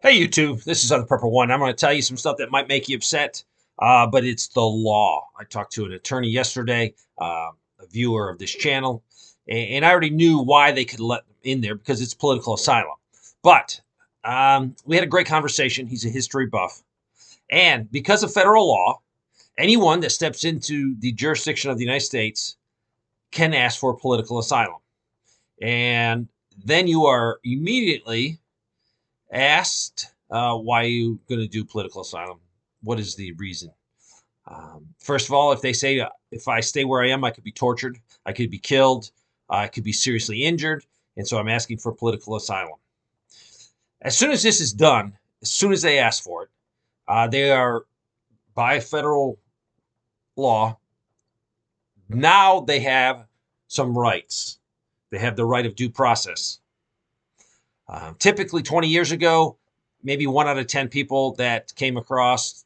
Hey YouTube, this is on the Purple One. I'm going to tell you some stuff that might make you upset, but it's the law. I talked to an attorney yesterday, a viewer of this channel, and I already knew why they could let them in there because it's political asylum. But we had a great conversation. He's a history buff, and because of federal law, anyone that steps into the jurisdiction of the United States can ask for political asylum, and then you are immediately asked, why are you going to do political asylum? What is the reason? First of all, if they say, if I stay where I am, I could be tortured, I could be killed, I could be seriously injured, and so I'm asking for political asylum. As soon as this is done, as soon as they ask for it, they are, by federal law, now they have some rights. They have the right of due process. Typically, 20 years ago, maybe 1 out of 10 people that came across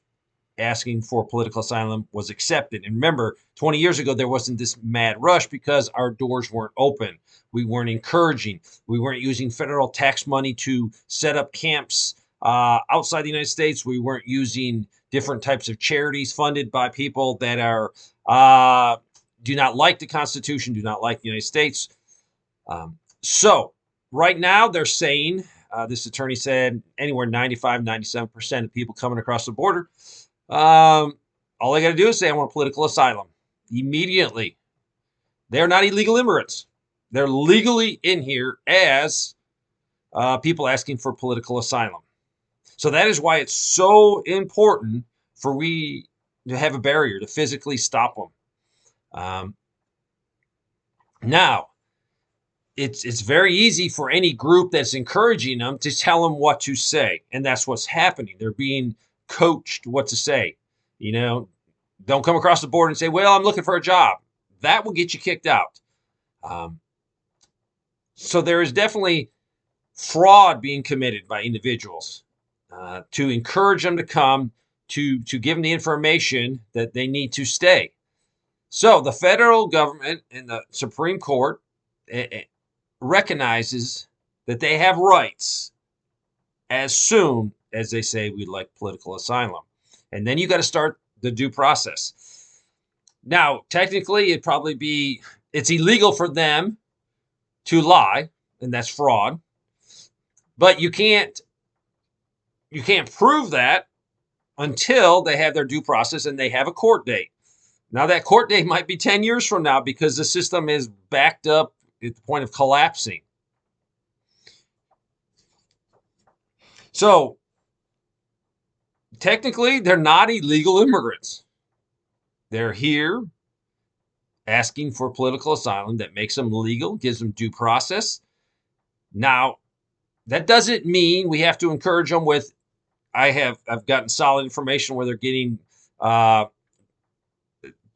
asking for political asylum was accepted. And remember, 20 years ago, there wasn't this mad rush because our doors weren't open. We weren't encouraging. We weren't using federal tax money to set up camps outside the United States. We weren't using different types of charities funded by people that are do not like the Constitution, do not like the United States. So right now they're saying, this attorney said anywhere 95, 97% of people coming across the border, all they got to do is say, I want political asylum immediately. They're not illegal immigrants. They're legally in here as people asking for political asylum. So that is why it's so important for we to have a barrier to physically stop them. Now, it's very easy for any group that's encouraging them to tell them what to say, and that's what's happening. They're being coached what to say. Don't come across the board and say, well, I'm looking for a job. That will get you kicked out. So there is definitely fraud being committed by individuals to encourage them to come, to give them the information that they need to stay. So the federal government and the Supreme Court recognizes that they have rights as soon as they say we'd like political asylum. And then you got to start the due process. Now, technically, it's illegal for them to lie, and that's fraud. But you can't prove that until they have their due process and they have a court date. Now, that court date might be 10 years from now because the system is backed up at the point of collapsing. So, technically, they're not illegal immigrants. They're here asking for political asylum that makes them legal, gives them due process. Now, that doesn't mean we have to encourage them with, I've gotten solid information where they're getting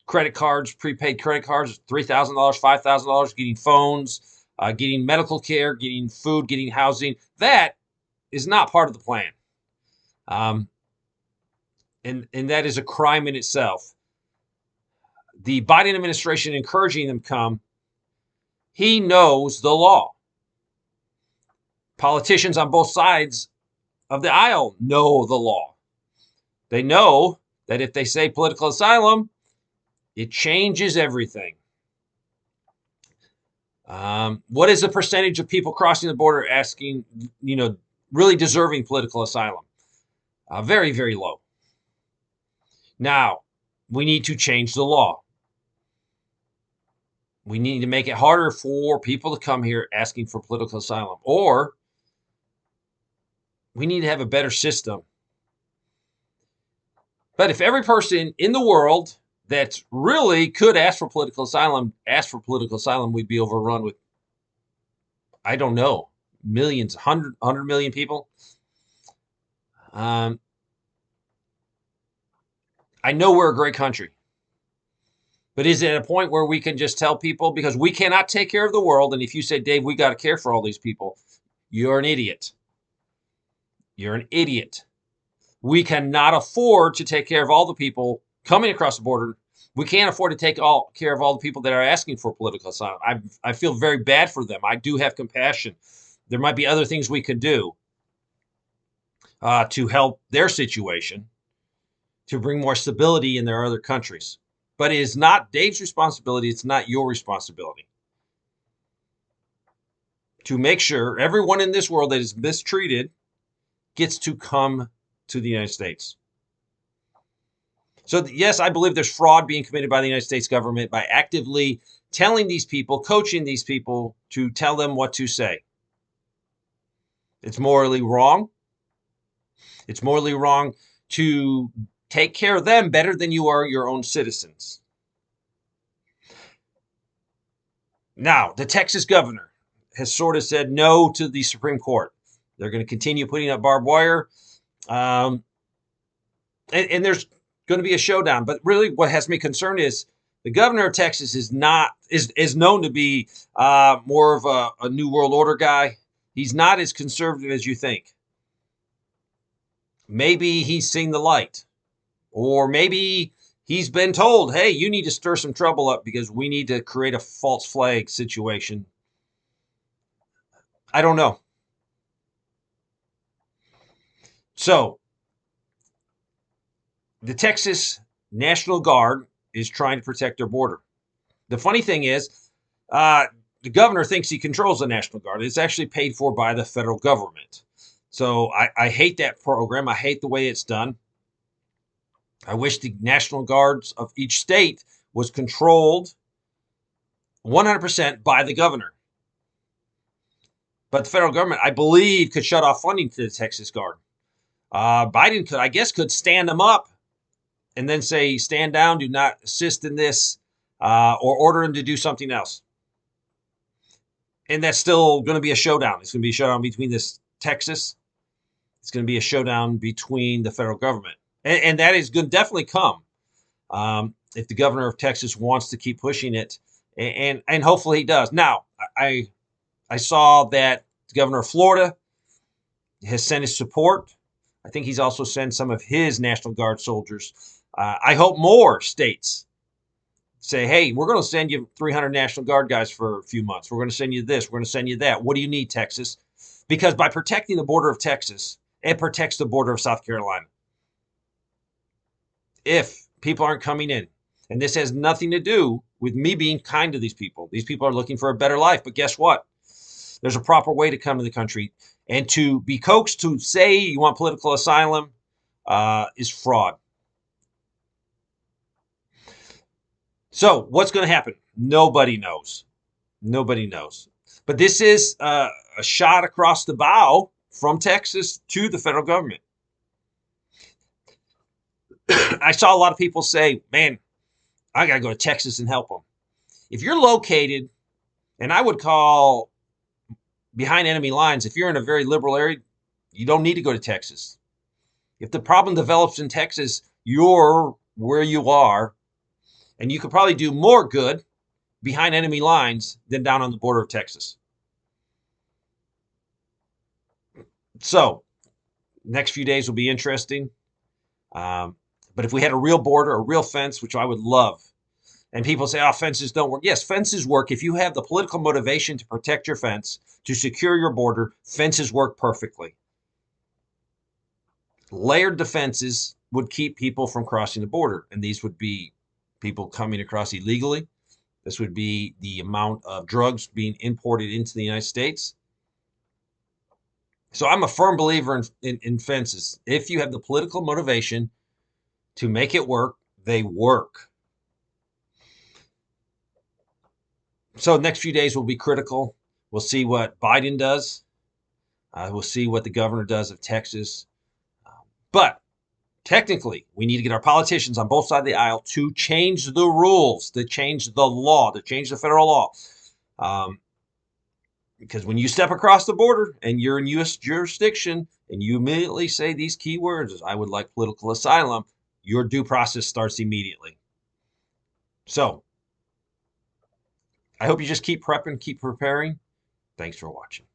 credit cards, prepaid credit cards, $3,000, $5,000, getting phones, getting medical care, getting food, getting housing. That is not part of the plan. And that is a crime in itself. The Biden administration encouraging them come, he knows the law. Politicians on both sides of the aisle know the law. They know that if they say political asylum, it changes everything. What is the percentage of people crossing the border asking, really deserving political asylum? Very, very low. Now, we need to change the law. We need to make it harder for people to come here asking for political asylum, or we need to have a better system. But if every person in the world that really could ask for political asylum, we'd be overrun with, I don't know, millions, 100 million people. I know we're a great country. But is it a point where we can just tell people, because we cannot take care of the world, and if you say, Dave, we got to care for all these people, you're an idiot. You're an idiot. We cannot afford to take care of all the people coming across the border. We can't afford to take care of all the people that are asking for political asylum. I feel very bad for them. I do have compassion. There might be other things we could do. to help their situation, to bring more stability in their other countries. But it is not Dave's responsibility. It's not your responsibility to make sure everyone in this world that is mistreated gets to come to the United States. So, yes, I believe there's fraud being committed by the United States government by actively telling these people, coaching these people to tell them what to say. It's morally wrong. It's morally wrong to take care of them better than you are your own citizens. Now, the Texas governor has sort of said no to the Supreme Court. They're going to continue putting up barbed wire. And there's going to be a showdown. But really what has me concerned is the governor of Texas is known to be more of a New World Order guy. He's not as conservative as you think. Maybe he's seen the light. Or maybe he's been told, hey, you need to stir some trouble up because we need to create a false flag situation. I don't know. So, the Texas National Guard is trying to protect their border. The funny thing is, the governor thinks he controls the National Guard. It's actually paid for by the federal government. So I hate that program. I hate the way it's done. I wish the National Guards of each state was controlled 100% by the governor. But the federal government, I believe, could shut off funding to the Texas Guard. Biden could stand them up and then say, stand down, do not assist in this, or order him to do something else. And that's still going to be a showdown. It's going to be a showdown between this Texas. It's going to be a showdown between the federal government. And that is going to definitely come if the governor of Texas wants to keep pushing it. And hopefully he does. Now, I saw that the governor of Florida has sent his support. I think he's also sent some of his National Guard soldiers. I hope more states say, hey, we're going to send you 300 National Guard guys for a few months. We're going to send you this. We're going to send you that. What do you need, Texas? Because by protecting the border of Texas, it protects the border of South Carolina. If people aren't coming in, and this has nothing to do with me being kind to these people. These people are looking for a better life. But guess what? There's a proper way to come to the country. And to be coaxed to say you want political asylum is fraud. So what's going to happen? Nobody knows. Nobody knows. But this is a shot across the bow from Texas to the federal government. I saw a lot of people say, man, I got to go to Texas and help them. If you're located, and I would call behind enemy lines, if you're in a very liberal area, you don't need to go to Texas. If the problem develops in Texas, you're where you are, and you could probably do more good behind enemy lines than down on the border of Texas. So, next few days will be interesting. But if we had a real border, a real fence, which I would love, and people say, oh, fences don't work. Yes, fences work. If you have the political motivation to protect your fence, to secure your border, fences work perfectly. Layered defenses would keep people from crossing the border, and these would be people coming across illegally. This would be the amount of drugs being imported into the United States. So I'm a firm believer in fences. If you have the political motivation to make it work, they work. So the next few days will be critical. We'll see what Biden does. We'll see what the governor does of Texas. But technically, we need to get our politicians on both sides of the aisle to change the rules, to change the law, to change the federal law. Because when you step across the border and you're in U.S. jurisdiction and you immediately say these key words, I would like political asylum, your due process starts immediately. So I hope you just keep prepping, keep preparing. Thanks for watching.